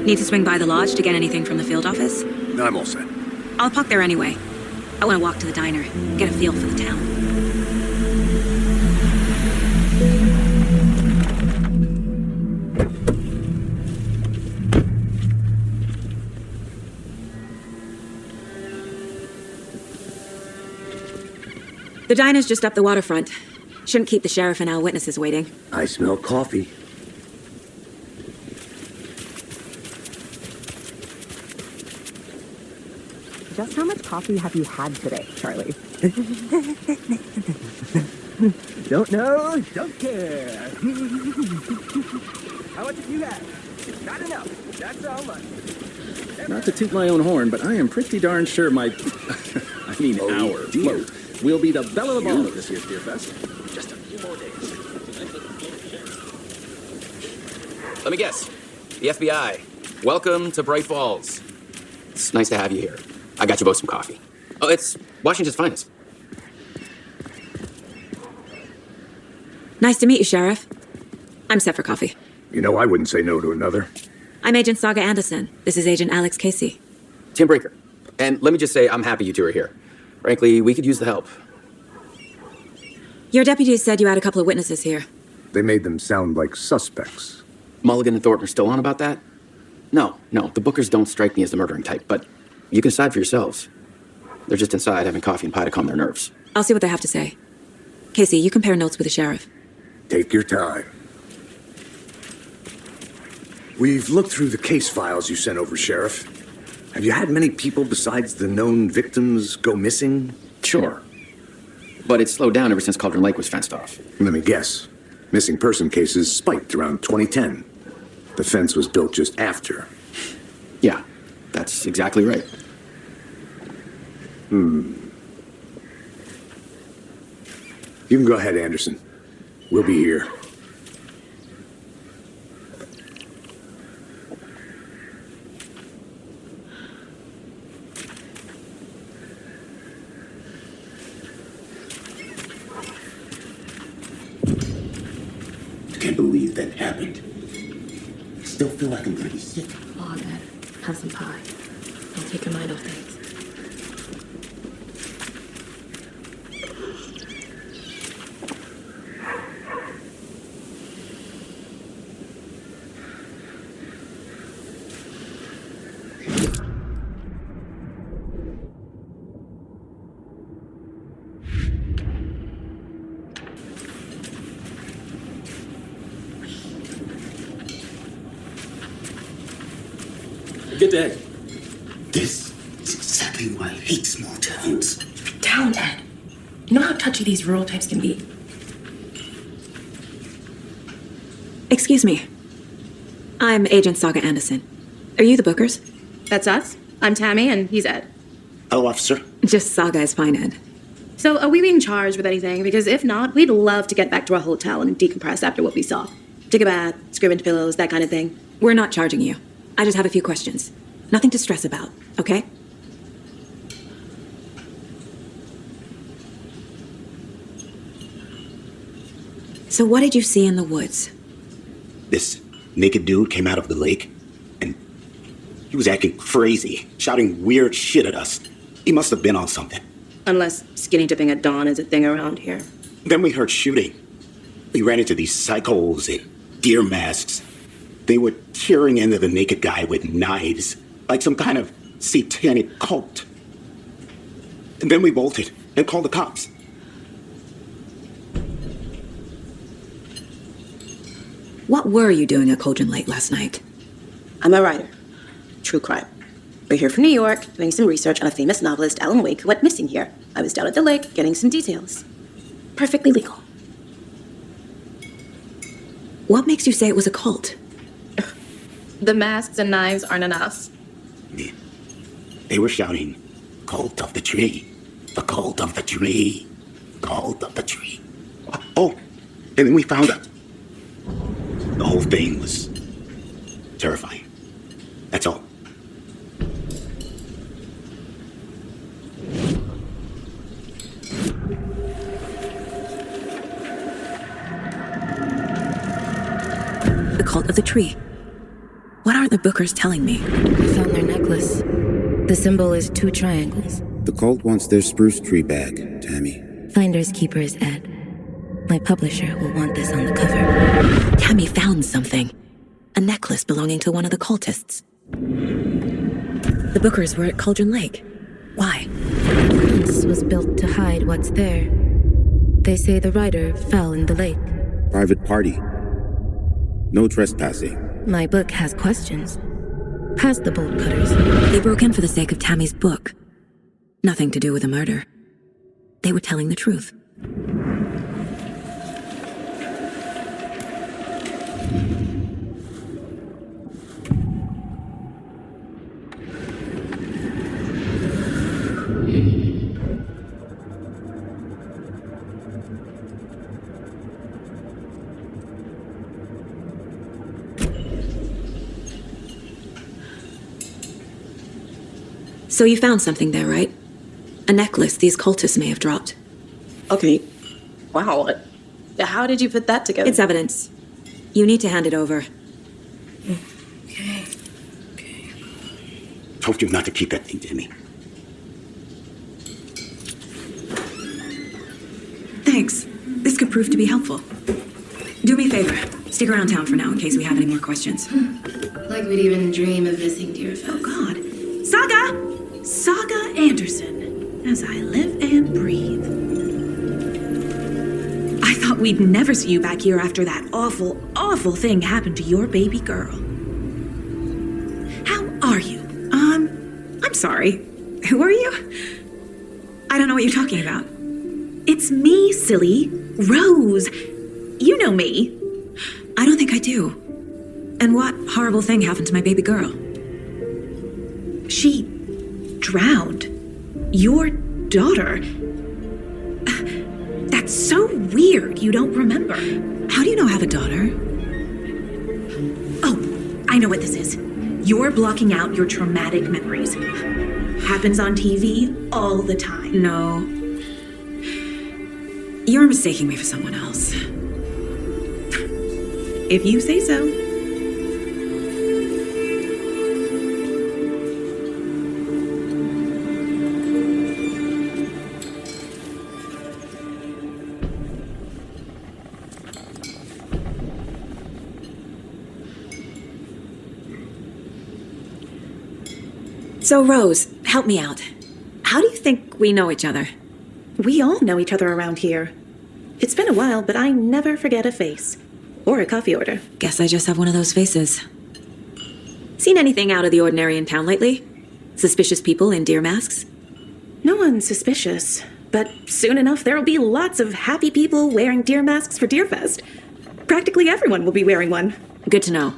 Need to swing by the lodge to get anything from the field office? No, I'm all set. I'll park there anyway. I want to walk to the diner, get a feel for the town. The diner's just up the waterfront. Shouldn't keep the sheriff and our witnesses waiting. I smell coffee. Just how much coffee have you had today, Charlie? Don't know, don't care. How much have you had? Not enough. That's how much. Not to toot my own horn, but I am pretty darn sure my... our float will be the belle of the ball of this year's Beer Fest. Just a few more days. Let me guess. The FBI. Welcome to Bright Falls. It's nice to have you here. I got you both some coffee. Oh, it's Washington's finest. Nice to meet you, Sheriff. I'm set for coffee. You know, I wouldn't say no to another. I'm Agent Saga Anderson. This is Agent Alex Casey. Tim Breaker. And let me just say, I'm happy you two are here. Frankly, we could use the help. Your deputies said you had a couple of witnesses here. They made them sound like suspects. Mulligan and Thornton are still on about that? No, the Bookers don't strike me as the murdering type, but you can decide for yourselves. They're just inside having coffee and pie to calm their nerves. I'll see what they have to say. Casey, you compare notes with the sheriff. Take your time. We've looked through the case files you sent over, Sheriff. Have you had many people besides the known victims go missing? Sure. But it's slowed down ever since Cauldron Lake was fenced off. Let me guess. Missing person cases spiked around 2010. The fence was built just after. Yeah, that's exactly right. You can go ahead, Anderson. We'll be here. I can't believe that happened. I still feel like I'm gonna be sick. Oh, Dad, have some pie. I'll take your mind off things. Good day. This is exactly why I hate small towns. Down, Ed. You know how touchy these rural types can be? Excuse me. I'm Agent Saga Anderson. Are you the Bookers? That's us. I'm Tammy, and he's Ed. Hello, officer. Just Saga is fine, Ed. So, are we being charged with anything? Because if not, we'd love to get back to our hotel and decompress after what we saw. Take a bath, scream into pillows, that kind of thing. We're not charging you. I just have a few questions. Nothing to stress about, okay? So what did you see in the woods? This naked dude came out of the lake, and he was acting crazy, shouting weird shit at us. He must have been on something. Unless skinny dipping at dawn is a thing around here. Then we heard shooting. We ran into these psychos in deer masks. They were tearing into the naked guy with knives, like some kind of satanic cult. And then we bolted and called the cops. What were you doing at Cauldron Lake last night? I'm a writer. True crime. We're here from New York, doing some research on a famous novelist, Alan Wake, who went missing here. I was down at the lake, getting some details. Perfectly legal. What makes you say it was a cult? The masks and knives aren't enough. They were shouting, "Cult of the tree, the cult of the tree, cult of the tree." Oh, and then we found out. The whole thing was terrifying. That's all. The cult of the tree. What aren't the Bookers telling me? I found their necklace. The symbol is 2 triangles. The cult wants their spruce tree back, Tammy. Finders keepers, Ed. My publisher will want this on the cover. Tammy found something. A necklace belonging to one of the cultists. The Bookers were at Cauldron Lake. Why? This was built to hide what's there. They say the writer fell in the lake. Private party. No trespassing. My book has questions. Past the bolt cutters. They broke in for the sake of Tammy's book. Nothing to do with a murder. They were telling the truth. So you found something there, right? A necklace these cultists may have dropped. Okay. Wow. How did you put that together? It's evidence. You need to hand it over. Okay. Told you not to keep that thing, Tammy. Thanks. This could prove to be helpful. Do me a favor. Stick around town for now in case we have any more questions. Like we'd even dream of missing Deerfest. Oh, God. Saga! Saga Anderson. As I live and breathe. I thought we'd never see you back here after that awful, awful thing happened to your baby girl. How are you? I'm sorry. Who are you? I don't know what you're talking about. It's me, silly. Rose. You know me. I don't think I do. And what horrible thing happened to my baby girl? She drowned. Your daughter. That's so weird you don't remember. How do you know I have a daughter? Oh, I know what this is. You're blocking out your traumatic memories. Happens on TV all the time. No. You're mistaking me for someone else. If you say so. So, Rose, help me out. How do you think we know each other? We all know each other around here. It's been a while, but I never forget a face. Or a coffee order. Guess I just have one of those faces. Seen anything out of the ordinary in town lately? Suspicious people in deer masks? No one's suspicious. But soon enough, there'll be lots of happy people wearing deer masks for Deerfest. Practically everyone will be wearing one. Good to know.